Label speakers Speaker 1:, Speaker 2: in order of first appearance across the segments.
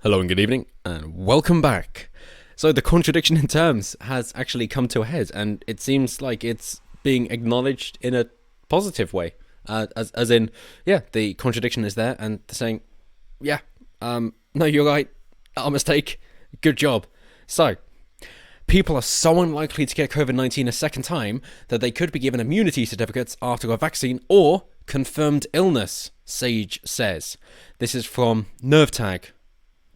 Speaker 1: Hello and good evening, and welcome back. So the contradiction in terms has actually come to a head, and it seems like it's being acknowledged in a positive way. As in, yeah, the contradiction is there, and they're saying, yeah, no, you're right, our mistake, good job. So, people are so unlikely to get COVID-19 a second time that they could be given immunity certificates after a vaccine or confirmed illness, Sage says. This is from NerveTag.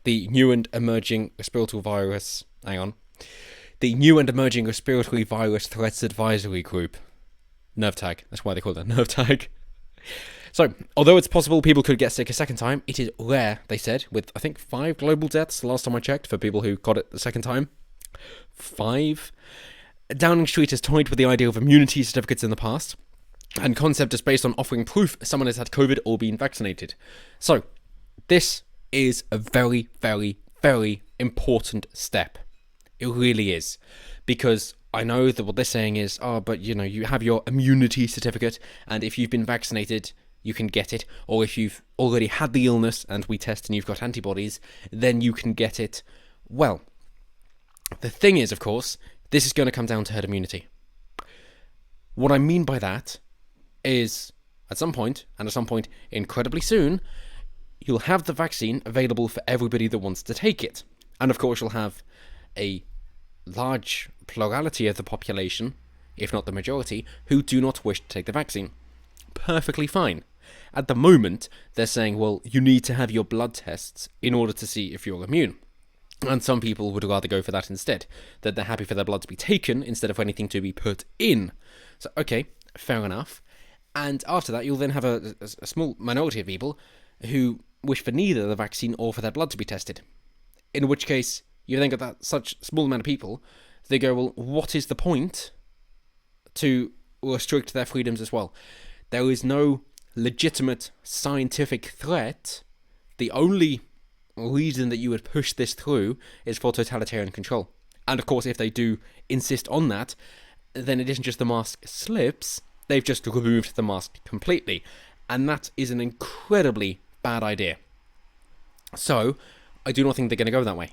Speaker 1: The new and emerging respiratory virus. The new and emerging respiratory virus threats advisory group. NerveTag. That's why they call it NerveTag. So, although it's possible people could get sick a second time, it is rare, they said, with I think 5 global deaths the last time I checked for people who got it the second time. 5. Downing Street has toyed with the idea of immunity certificates in the past, and concept is based on offering proof someone has had COVID or been vaccinated. So, this is a very, very, very important step. It really is. Because I know that what they're saying is, but you have your immunity certificate, and if you've been vaccinated, you can get it. Or if you've already had the illness and we test and you've got antibodies, then you can get it. Well, the thing is, of course, this is going to come down to herd immunity. What I mean by that is, at some point incredibly soon, you'll have the vaccine available for everybody that wants to take it. And of course, you'll have a large plurality of the population, if not the majority, who do not wish to take the vaccine. Perfectly fine. At the moment, they're saying, well, you need to have your blood tests in order to see if you're immune. And some people would rather go for that instead, that they're happy for their blood to be taken instead of anything to be put in. So, okay, fair enough. And after that, you'll then have a small minority of people who wish for neither the vaccine or for their blood to be tested. In which case, you then got that such small amount of people, they go, well, what is the point to restrict their freedoms as well? There is no legitimate scientific threat. The only reason that you would push this through is for totalitarian control. And of course, if they do insist on that, then it isn't just the mask slips, they've just removed the mask completely. And that is an incredibly bad idea. So, I do not think they're going to go that way.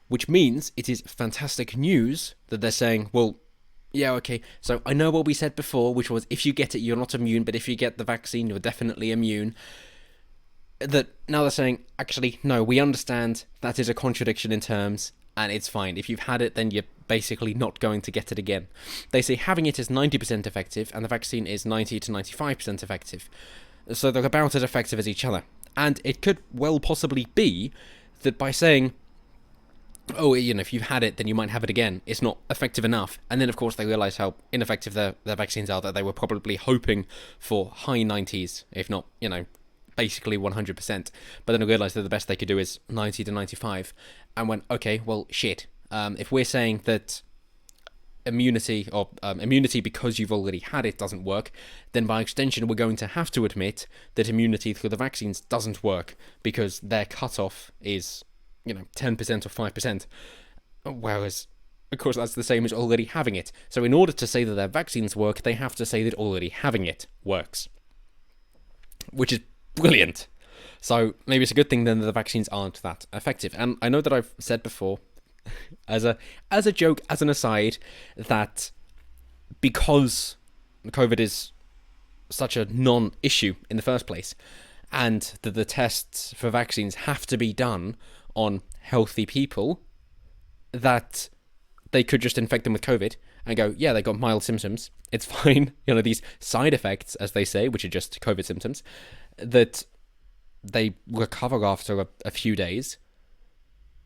Speaker 1: Which means it is fantastic news that they're saying, well, yeah, okay, so I know what we said before, which was if you get it, you're not immune, but if you get the vaccine, you're definitely immune. That now they're saying, actually, no, we understand that is a contradiction in terms, and it's fine. If you've had it, then you're basically not going to get it again. They say having it is 90% effective, and the vaccine is 90 to 95% effective. So they're about as effective as each other. And it could well possibly be that by saying, oh, if you've had it, then you might have it again, it's not effective enough. And then, of course, they realise how ineffective their vaccines are, that they were probably hoping for high 90s, if not, basically 100%. But then they realised that the best they could do is 90 to 95. And went, okay, well, shit. If we're saying that immunity because you've already had it doesn't work, then by extension we're going to have to admit that immunity through the vaccines doesn't work because their cutoff is 10% or 5%, whereas of course that's the same as already having it. So in order to say that their vaccines work, they have to say that already having it works, which is brilliant. So maybe it's a good thing then that the vaccines aren't that effective. And I know that I've said before as a joke, as an aside, that because COVID is such a non-issue in the first place, and that the tests for vaccines have to be done on healthy people, that they could just infect them with COVID and go, yeah, they got mild symptoms, it's fine. These side effects, as they say, which are just COVID symptoms, that they recover after a few days,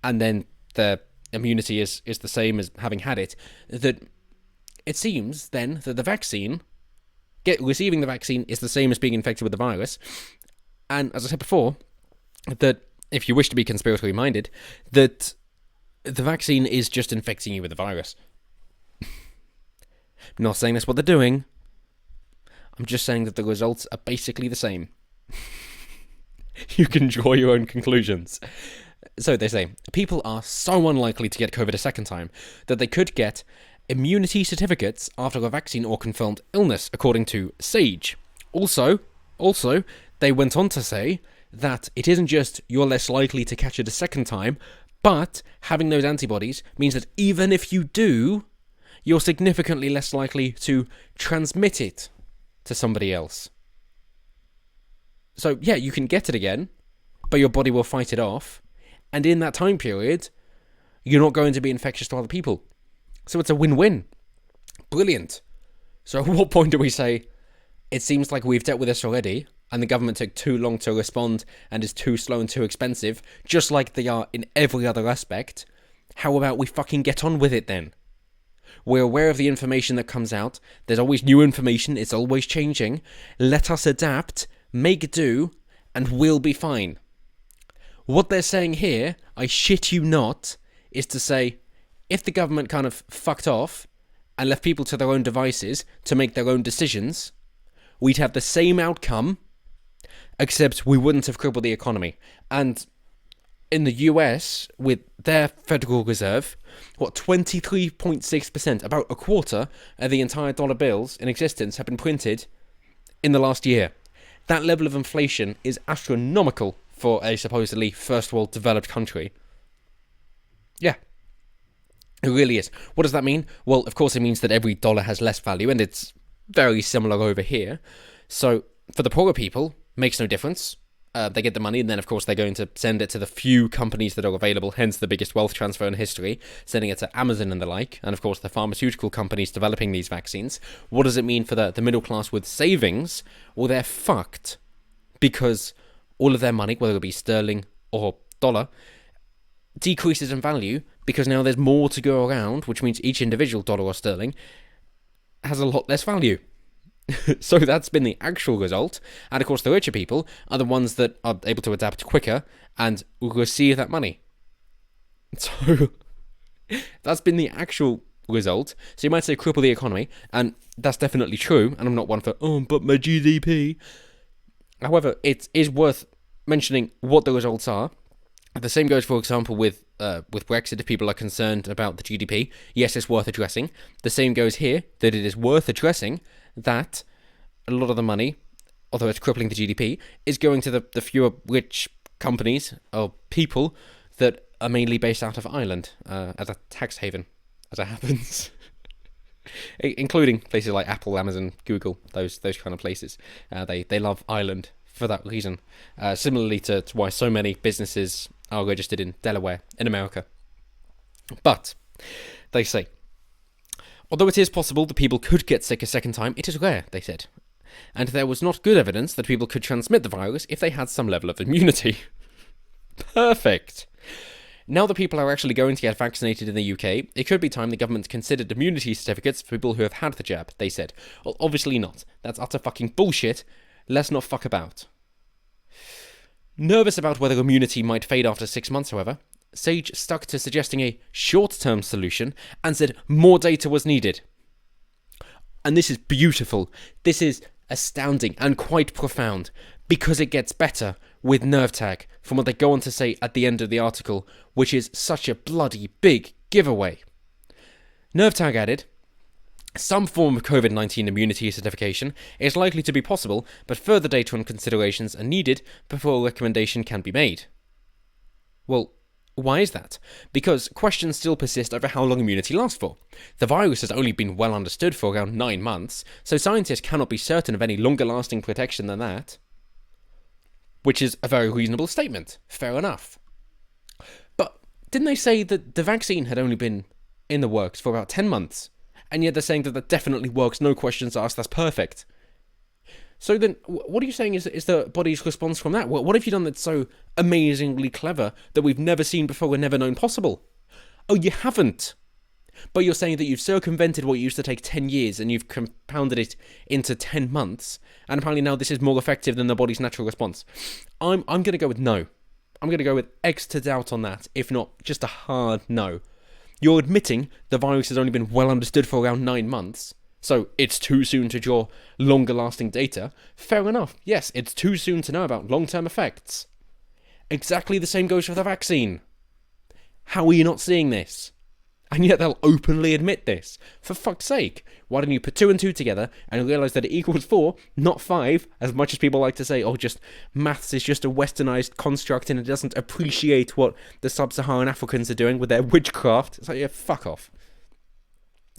Speaker 1: and then their immunity is the same as having had it, that it seems then that the vaccine, receiving the vaccine is the same as being infected with the virus. And as I said before, that if you wish to be conspiratorially minded, that the vaccine is just infecting you with the virus. I'm not saying that's what they're doing. I'm just saying that the results are basically the same. You can draw your own conclusions. So they say, people are so unlikely to get COVID a second time that they could get immunity certificates after a vaccine or confirmed illness, according to Sage. Also, they went on to say that it isn't just you're less likely to catch it a second time, but having those antibodies means that even if you do, you're significantly less likely to transmit it to somebody else. So yeah, you can get it again, but your body will fight it off, and in that time period, you're not going to be infectious to other people. So it's a win-win. Brilliant. So at what point do we say, it seems like we've dealt with this already, and the government took too long to respond and is too slow and too expensive, just like they are in every other aspect? How about we fucking get on with it then? We're aware of the information that comes out. There's always new information. It's always changing. Let us adapt, make do, and we'll be fine. What they're saying here, I shit you not, is to say, if the government kind of fucked off and left people to their own devices to make their own decisions, we'd have the same outcome, except we wouldn't have crippled the economy. And in the US, with their Federal Reserve, 23.6%, about a quarter of the entire dollar bills in existence have been printed in the last year. That level of inflation is astronomical for a supposedly first world developed country. Yeah. It really is. What does that mean? Well, of course it means that every dollar has less value, and it's very similar over here. So, for the poorer people, makes no difference. They get the money, and then of course they're going to send it to the few companies that are available, hence the biggest wealth transfer in history, sending it to Amazon and the like, and of course the pharmaceutical companies developing these vaccines. What does it mean for the middle class with savings? Well, they're fucked, because all of their money, whether it be sterling or dollar, decreases in value, because now there's more to go around, which means each individual dollar or sterling has a lot less value. So that's been the actual result. And of course the richer people are the ones that are able to adapt quicker and receive that money. So that's been the actual result. So you might say cripple the economy, and that's definitely true, and I'm not one for, but my GDP. However, it is worth mentioning what the results are. The same goes, for example, with Brexit. If people are concerned about the GDP, yes, it's worth addressing. The same goes here, that it is worth addressing that a lot of the money, although it's crippling the GDP, is going to the fewer rich companies or people that are mainly based out of Ireland as a tax haven, as it happens. Including places like Apple, Amazon, Google, those kind of places. They love Ireland for that reason. Similarly to why so many businesses are registered in Delaware, in America. But, they say, although it is possible that people could get sick a second time, it is rare, they said. And there was not good evidence that people could transmit the virus if they had some level of immunity. Perfect. Now that people are actually going to get vaccinated in the UK, it could be time the government considered immunity certificates for people who have had the jab, they said. Well, obviously not. That's utter fucking bullshit. Let's not fuck about. Nervous about whether immunity might fade after 6 months, however, Sage stuck to suggesting a short-term solution and said more data was needed. And this is beautiful. This is astounding and quite profound, because it gets better with NerveTag, from what they go on to say at the end of the article, which is such a bloody big giveaway. NerveTag added, some form of COVID-19 immunity certification is likely to be possible, but further data and considerations are needed before a recommendation can be made. Well, why is that? Because questions still persist over how long immunity lasts for. The virus has only been well understood for around 9 months, so scientists cannot be certain of any longer lasting protection than that. Which is a very reasonable statement. Fair enough. But didn't they say that the vaccine had only been in the works for about 10 months? And yet they're saying that definitely works, no questions asked, that's perfect. So then, what are you saying is the body's response from that? What have you done that's so amazingly clever that we've never seen before and never known possible? Oh, you haven't. But you're saying that you've circumvented what used to take 10 years and you've compounded it into 10 months, and apparently now this is more effective than the body's natural response. I'm going to go with no. I'm going to go with X to doubt on that, if not just a hard no. You're admitting the virus has only been well understood for around 9 months, so it's too soon to draw longer lasting data. Fair enough, yes, it's too soon to know about long-term effects. Exactly the same goes for the vaccine. How are you not seeing this? And yet they'll openly admit this. For fuck's sake, why don't you put 2 and 2 together and realise that it equals 4, not 5, as much as people like to say, oh, just maths is just a westernised construct and it doesn't appreciate what the sub-Saharan Africans are doing with their witchcraft. It's like, yeah, fuck off.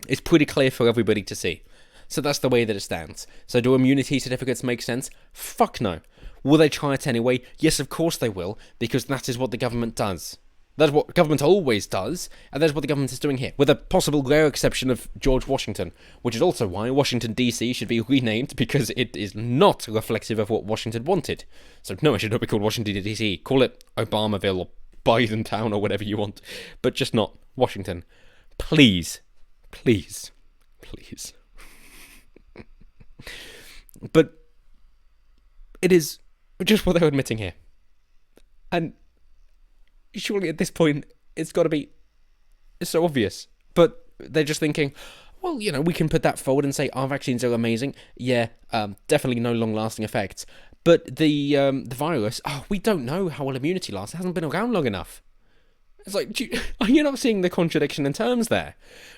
Speaker 1: It's pretty clear for everybody to see. So that's the way that it stands. So do immunity certificates make sense? Fuck no. Will they try it anyway? Yes, of course they will, because that is what the government does. That's what government always does, and that's what the government is doing here, with a possible rare exception of George Washington, which is also why Washington DC should be renamed, because it is not reflective of what Washington wanted. So no, it should not be called Washington DC. Call it Obamaville or Bidentown or whatever you want, but just not Washington. Please. Please. Please. But it is just what they're admitting here. And surely at this point, it's got to be so obvious. But they're just thinking, well, you know, we can put that forward and say our vaccines are amazing. Yeah, definitely no long-lasting effects. But the virus, we don't know how well immunity lasts. It hasn't been around long enough. It's like, are you not seeing the contradiction in terms there?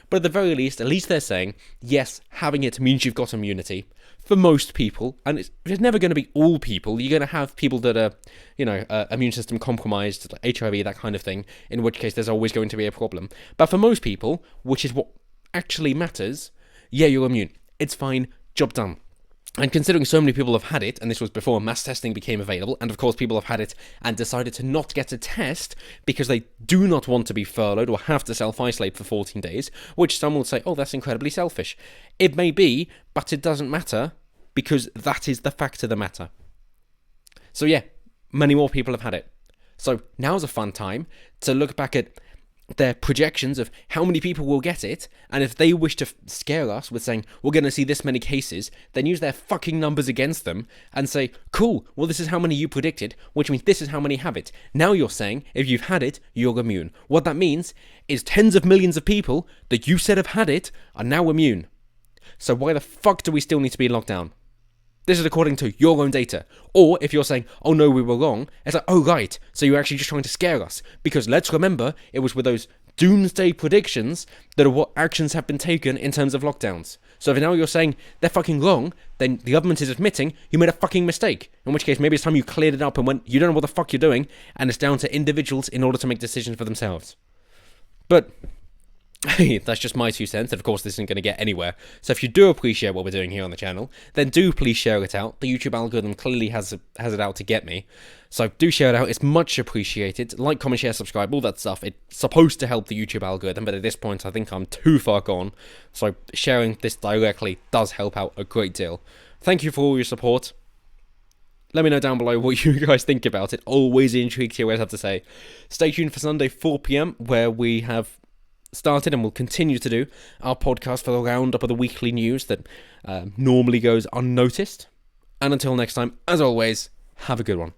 Speaker 1: But at the very least, at least they're saying, yes, having it means you've got immunity. For most people, and it's never going to be all people. You're going to have people that are, immune system compromised, like HIV, that kind of thing, in which case there's always going to be a problem. But for most people, which is what actually matters, yeah, you're immune. It's fine, job done. And considering so many people have had it, and this was before mass testing became available, and of course people have had it and decided to not get a test because they do not want to be furloughed or have to self-isolate for 14 days, which some will say, oh, that's incredibly selfish. It may be, but it doesn't matter, because that is the fact of the matter. So yeah, many more people have had it. So now's a fun time to look back at their projections of how many people will get it, and if they wish to scare us with saying, we're going to see this many cases, then use their fucking numbers against them and say, cool, well this is how many you predicted, which means this is how many have it. Now you're saying, if you've had it, you're immune. What that means is tens of millions of people that you said have had it are now immune. So why the fuck do we still need to be in lockdown? This is according to your own data. Or if you're saying, oh no, we were wrong, it's like, oh right, so you're actually just trying to scare us. Because let's remember, it was with those doomsday predictions that are what actions have been taken in terms of lockdowns. So if now you're saying they're fucking wrong, then the government is admitting you made a fucking mistake. In which case, maybe it's time you cleared it up and went, you don't know what the fuck you're doing, and it's down to individuals in order to make decisions for themselves. But that's just my 2 cents, and of course this isn't going to get anywhere. So if you do appreciate what we're doing here on the channel, then do please share it out. The YouTube algorithm clearly has it out to get me. So do share it out, it's much appreciated. Like, comment, share, subscribe, all that stuff. It's supposed to help the YouTube algorithm, but at this point I think I'm too far gone. So sharing this directly does help out a great deal. Thank you for all your support. Let me know down below what you guys think about it. Always intrigued to hear what I have to say. Stay tuned for Sunday 4 PM, where we have started and will continue to do our podcast for the roundup of the weekly news that normally goes unnoticed. And until next time, as always, have a good one.